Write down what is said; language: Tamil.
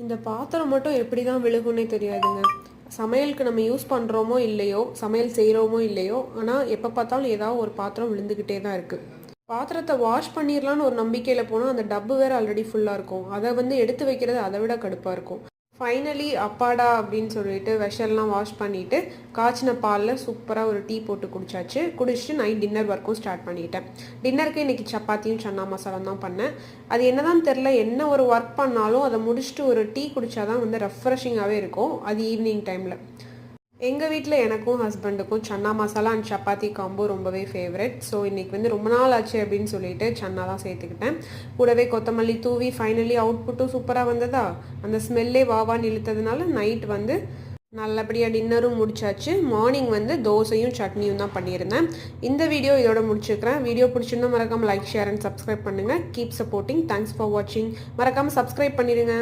இந்த பாத்திரம் மட்டும் எப்படி தான் விழுகும்னே தெரியாதுங்க. சமையலுக்கு நம்ம யூஸ் பண்ணுறோமோ இல்லையோ, சமையல் செய்கிறோமோ இல்லையோ, ஆனால் எப்போ பார்த்தாலும் ஏதாவது ஒரு பாத்திரம் விழுந்துக்கிட்டே தான் இருக்குது. பாத்திரத்தை வாஷ் பண்ணிடலான்னு ஒரு நம்பிக்கையில் போனால் அந்த டப்பு வேறு ஆல்ரெடி ஃபுல்லாக இருக்கும். அதை எடுத்து வைக்கிறது அதை விட கடுப்பாக இருக்கும். ஃபைனலி அப்பாடா அப்படின்னு சொல்லிட்டு வெஷல்லாம் வாஷ் பண்ணிவிட்டு காய்ச்சின பாலில் சூப்பராக ஒரு டீ போட்டு குடிச்சாச்சு. குடிச்சிட்டு நைட் டின்னர் ஒர்க்கும் ஸ்டார்ட் பண்ணிட்டேன். டின்னருக்கு இன்றைக்கி சப்பாத்தியும் சன்னா மசாலாம் தான் பண்ணேன். அது என்னதான் தெரில, என்ன ஒரு ஒர்க் பண்ணாலும் அதை முடிச்சுட்டு ஒரு டீ குடித்தாதான் ரெஃப்ரெஷிங்காகவே இருக்கும். அது ஈவினிங் டைமில். எங்கள் வீட்டில் எனக்கும் ஹஸ்பண்டுக்கும் சன்னா மசாலா அண்ட் சப்பாத்தி காம்போ ரொம்பவே ஃபேவரட். ஸோ இன்றைக்கி ரொம்ப நாள் ஆச்சு அப்படின்னு சொல்லிட்டு சன்னா தான் சேர்த்துக்கிட்டேன். கூடவே கொத்தமல்லி தூவி ஃபைனலி அவுட்புட்டும் சூப்பராக வந்ததா. அந்த ஸ்மெல்லே வாவான்னு இழுத்ததுனால நைட் நல்லபடியாக டின்னரும் முடிச்சாச்சு. மார்னிங் தோசையும் சட்னியும் தான் பண்ணியிருந்தேன். இந்த வீடியோ இதோட முடிச்சுக்கிறேன். வீடியோ பிடிச்சிருந்தா மறக்காமல் லைக் ஷேர் அண்ட் சப்ஸ்கிரைப் பண்ணுங்கள். Keep supporting. தேங்க்ஸ் ஃபார் வாட்சிங். மறக்காமல் சப்ஸ்கிரைப் பண்ணிடுங்க.